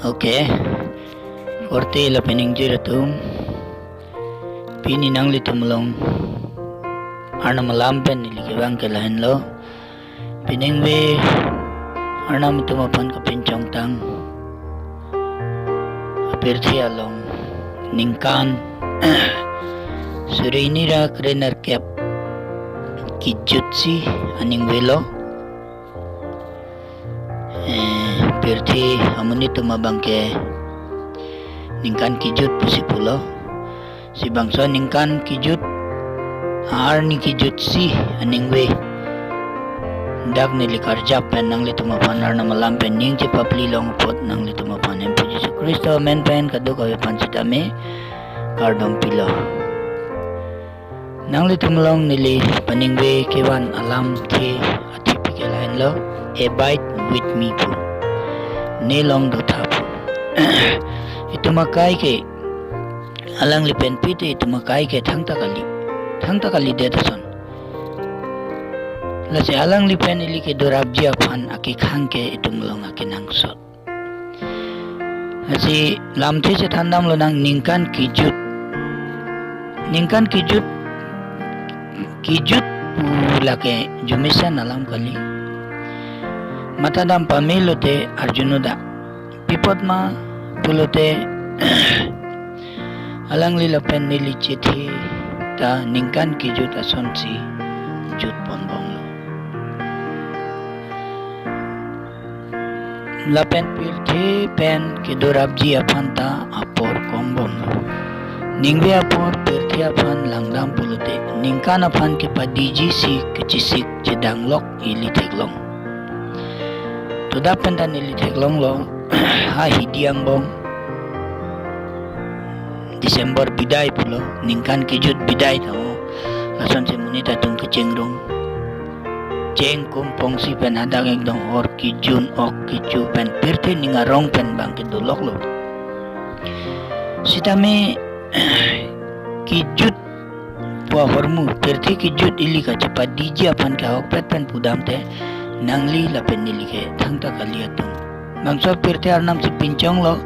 Okay. Korte la peningjira tum. Pini nangli tumulong. Arna malampen nilikibang kalahin lo. Piningwe. Arna mitumapan ka pinchong tang. Apirthi along. Ningkan. Surinira krenar kep. Kijutsi aning welo. Pirti amuni tumabangke ningkan kijut pusipulo si bangsa ningkan kijut ni kijut si aningwe dak nilikarjap pen nang litumapan na malampen ning ci paplilong pot nang litumapan en po Jesu Kristo amen pen kaduk awi pansitame kardong pilo nang litumlong nili paningwe kewan alam ke atipikelain lo abide with me po nilong dutap itu makai ke alang lipen pite itu makai ke thang takali detason lase alang lipen ili ke dorabji aphan aki khang ke itu melong aki nangsot lase lamte se thandam lo nang ningkan kijut lake jumisan alam kali matadam pamilote arjunuda pipotma pulote alang lila pen nili chithi ta ningkan kijut asonsi jut ponbong lo lapen pilthi pen kidurabji apanta apor kombom lo ningwe apor pilthi apan langdam pulote ningkan apan ke padiji si kechisik jedanglok ili teglong Tudapan dan nilitheklong lo ha hidiang bong Desember biday pulo ningkan kijut biday tao lason si munita tung kecengrung ceng kumpong si pen hadang ekdong or kijun ok kicu pen pirte ningarong pen bang kedulok lo sitame kijut pua hormu pirte kijut ili ka cepat diji apan ka ok pen pudam te nangli lapen nilike thangta kaliatum bangsa pirte arnam si pincong lo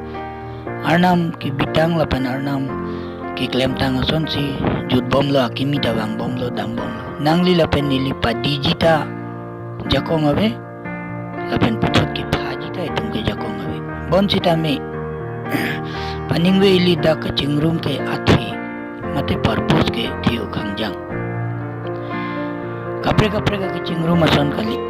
arnam ki bitang lapen arnam ki klem tang ason si jut bom lo akimi tawang bom lo dam bom lo nangli lapen nili padijita jakong ave lapen putot ki phajita itum ke jakong ave bon sitame paningwe ili da kachingrum ke athi mate purpose ke thiu khangjang kapre ka kachingrum ason kali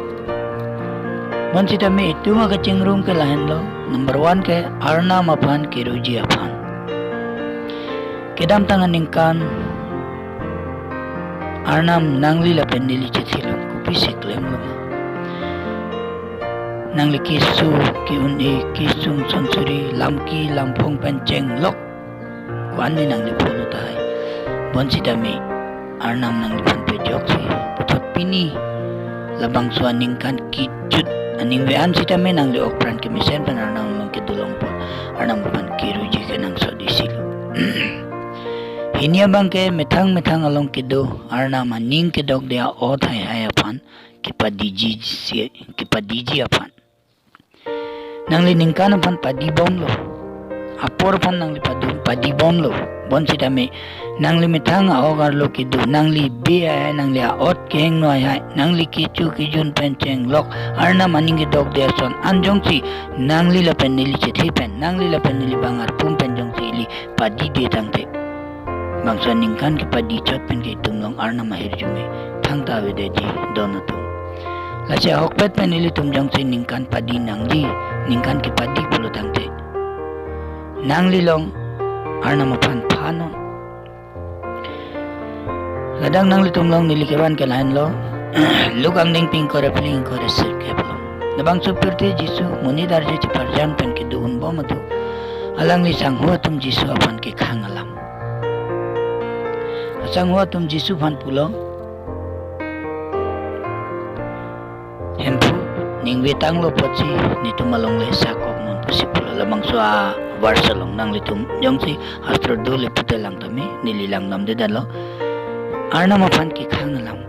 Mansita me itu mah kecingrum ke lain lo. Number 1 ke arna mapan ke ruji apan. Kedam tangan ningkan arnam nangli la pendili cethilong kupi siklem lo. Nangli kisu ki undi kisung sansuri lamki lampong penceng lok. Kuani nangli polo tai. Mansita me arnam nangli panpejok si putot pini labang suan ningkan kijut aning wean sita me nang liok pran kemisen pan arnang mangkidulong po arnang pan kiruji ke nang sodisilo hinia bangke metang along kido arna maning kidog dia o thai ayapan kipadiji apan nang liningkan pan padibom lo apor pan nang padibom lo bon sita me nang limitang aogar lo kido nang li be ay nang li aot keng no ay nang li kichu kijun penceng lok arna maning dog dia son anjong si nang li lapen nili chithi pen nang li lapen nili bangar pum penjong si li padi de tangte bangsa ningkan ki padi chot pen ki tumlong arna mahir jume thang ta we de ji donatum lase hokpet pen nili tumjong si ningkan padi nangli ningkan ki padi pulo tangte nang li long arna mapan panon ladang nang litumlong nilikewan ke lain lo lugang ning ping kore pling kore sir ke belum nabang supirte jisu muni darje ci parjan pen ke duun bom tu alang li sang huwa tum jisu apan ke khang alam sang huwa tum jisu phan pulo hempu ning wetang lo pochi ni tumalong le sakop mon pusi pulo lamang swa warsalong nang litum jong si astro do le putelang tami nililang nam de dalo arna mapan ki khang alam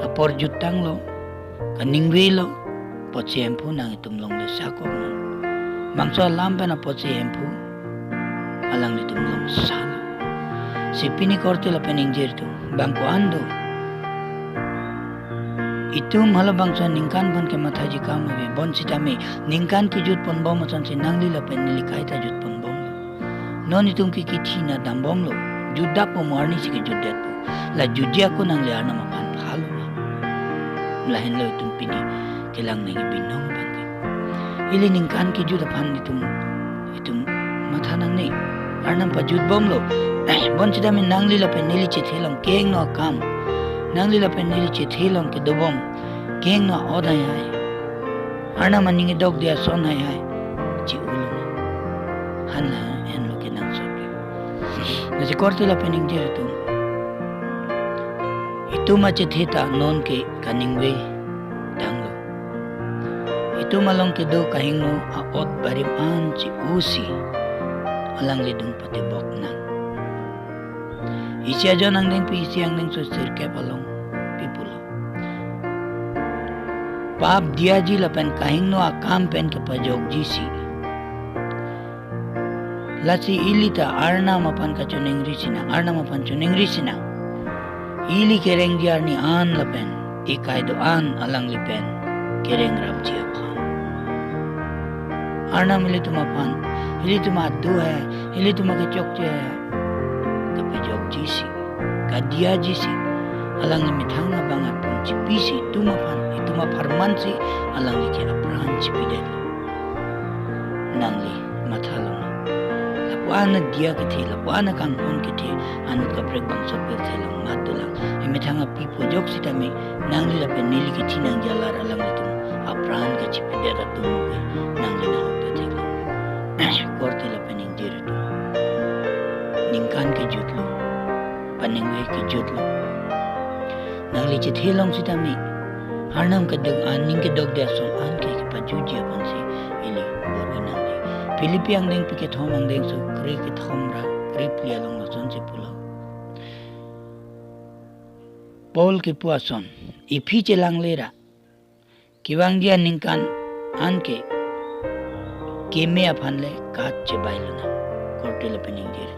apor jutang lo kaningwe lo pochi empu nang itumlong le sakop mon Bangso alam pa na po si Empu. Alang dito mong sala. Si pinikorte la peningjer tu. Bangko ando. Itu malabang sa ningkan pon ke mataji kama be bon si tami ningkan ki jut pon bom san si nangli la pen nilikai ta jut pon bom lo. Non itum ki kithina dam bom lo. Judda po marni si ke juddet po. La judya ko nang liar na mapan phalo na. Lahin lo itum pini kelang nang ibinong bangke. Ili ningkan ki jut apan itum matha nang nei. Arnam pa jut bom lo. Bon si tami nangli la pen nili chithilong keng no kam. Nangli la pen nili chithilong ke dobom keng no odai hai. Arna maningi dog dia son hai hai. Chi ulung. Hanla en lo ke nang sopi. Nasi korte la pening dia itu macet hita non ke kaningwe danglo. Itu malong ke do kahing no aot barim an chi usi alang lidung pati bok nang. Isi aja nang deng pi isi ang deng so sirke palong pipulo. Pap dia ji la pen kahing no akam pen ke pajok jisi. Lasi ilita arna mapan ka chuneng risina ili kereng diar ni an lapen ikai do an alang lipen kereng rab ji aphan arna mili tuma pan ili tuma adu hai ili tuma ke chok je hai kape jok jisi ka dia jisi alang li mithang na bangat pun chipisi tuma pan ituma farman si alang li ke apran chipide nangli mathalo Wana dia ke wana kang hon ke anu kaprek bang sopir lang matulang emetanga pipo jok sita me nangli la penili ke nang jalar alang itu apran ke cipedera tu nangli na hope telang korte la pening jiru tu ningkan ke jutlo paningwe ke jutlo nangli chithilong sita me harnam ke dog aning ke dog dia son an ke pajuji apan si ili borwi nangli Pilipi ang deng pikit hom ang deng so krikit homra kripli along lason si pulau. Paul ke puason ipi celang lera kiwang dia ningkan anke keme apan le kat cebailuna korte le pening dir.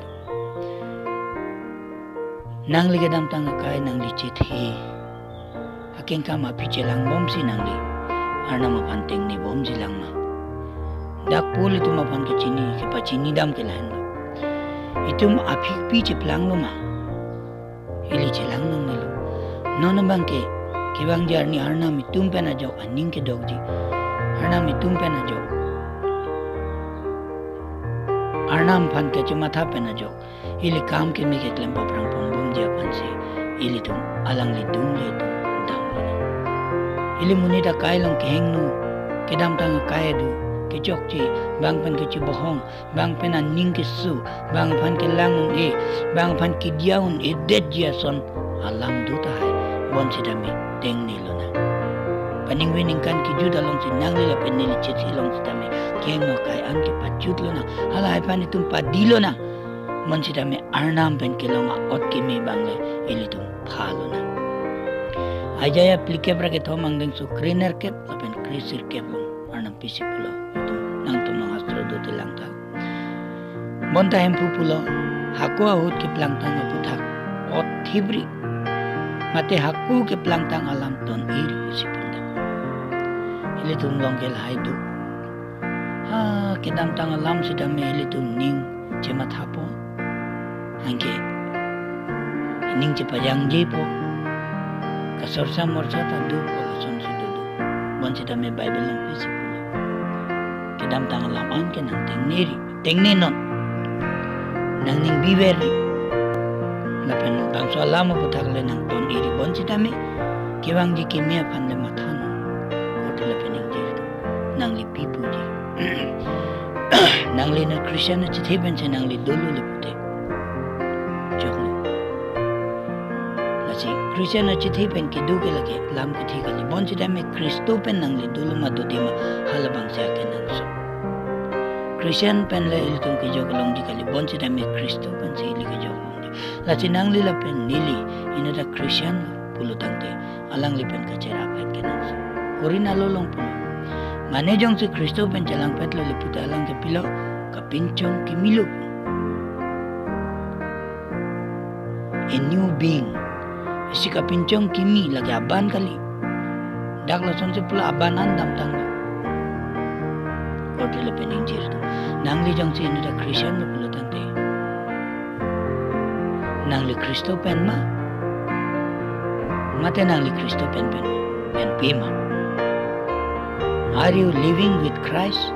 Nang li gedam tanga kai nang li chithi aking kam api celang bom si nang li arna mapanteng ni bom silang ma. Dak pul itu mapan ke pacini dam ke lain. Itu apik pi ceplang lo ma. Ili celang nang nelo. Nona bangke kibang jar ni arna mitum pena jok aning ke dogji. Arna mitum pena jok. Arna pan ke cemata pena jok. Ili kam ke mi ke klem paprang pombom dia pan se. Ili tum alang li dum le tu dam lo. Ili munita kai long ke heng nu kedam tang kai du. Kecok ci bang pan ke bohong bang pen aning ke su bang pan ke langun bang pan ke diaun det dia son alam duta hai bon sidami teng ni lona paning wining kan ki juda long si nangli la pen ni cheti long sidami keng no kai an ke pachut lona hala hai pan tum padilo na mon sidami arnam pen ke longa ot ke me bangle elitum phalona ajaya plike pra ke thomang deng su kriner ke la pen krisir ke long arnam pisi pulo nang tumang astro do te lang tang bonta hempu pulo haku ahut ke plang tang aputhak ot thibri mate haku ke plang tang alam ton iri sipunda ile tum long ke lai du ha ke dam tang alam sidame ile tum ning chema thapo hangke ning che pajang je po kasorsa morsa ta du po son si du bon sidame bible lang pisi dam tang laman ke nang tengni non nang ning biberi lapan bang so lama putak le nang ton iri bon sitame kiwang ji kimia pande mathano hotel pening ji nang li pipu ji nang li na christian chi theben che nang li dolu le pute joklo la chi christian chi theben ki du ke lage lam ke thi kali bon sitame kristo pen nang li dolu ma do dima halabang sa ke nang so Christian pen le ilitung ke jog long di kali bon sida me Kristo pen si ili ke jog long di la chinang li la pen nili ina da Christian pulu tangte alang li pen ka chera pet ke nang korin alo long pulu Manejong si Kristo pen jalang petlo liputa alang ke pilo kapincong kimilo. A new being. Si kapincong kimi lagi aban kali. Dak lason si pula abanan dam tanglo. Korte le pening jir tu. Nangli jong si inu da Christian lo pula tante. Nangli Kristo pen ma. Mate nangli Kristo pen pima. Are you living with Christ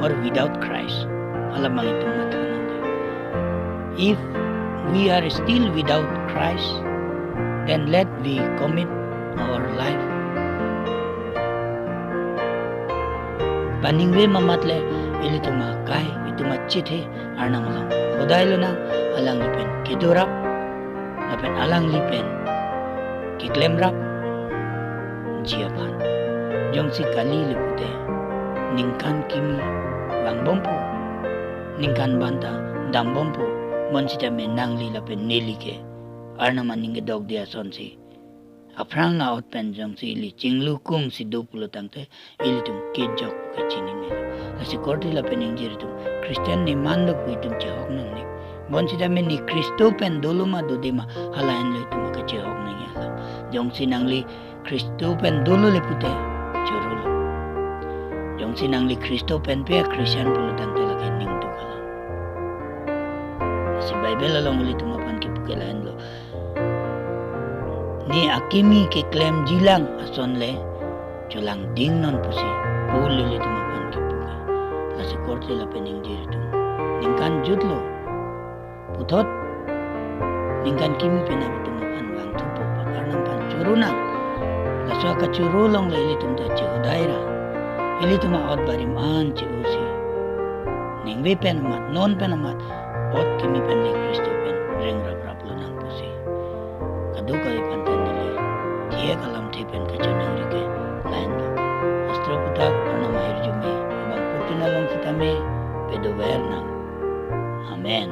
or without Christ? Alam mang itong matanan. If we are still without Christ, then let we commit our life. Paningwe mamatle ili tumakai itu macite arna malang. Khodai lo nang alang lipen kidurap, lapen alang lipen kiklemrap jiapan. Jong si kali lipute ningkan kimi bang bompo ningkan banta dam bompo mon si jame nangli lapen nelike arna maninge dog dia son si aprang out pen jong si ili chinglu kung si dupulo tangte ili tum kejok ke chini me la si korti lapen injir tum Christian ni mando ku tum chehok nang ni mon si jame ni Kristo pen doluma dodema halain lo tum ke chehok nang yala jong si nangli Kristo pen dolo lipute churul jong si nangli Kristo pen pe Christian pulo tangte lagi ning tu kala si Bible along ulit tumapan ki pukelan lo ni akimi ke claim jilang ason le chulang ding non pusi puli le tumapan ki puke la si korte la pening diri tu ningkan jutlo putot ningkan kimi penabi tumapan wang tupo karena pan churunang la so ka churulong le ili tumta chihudaira ili tuma ot bariman chi usi ningwe penamat non penamat ot kimi pen le Kristo pen ring rap lo nang pusi kaduka ipan tendele dia kalam tipen kacunang rike lain lo astro putak karena mahir jume abang putinalong kitame pedo wernang amen.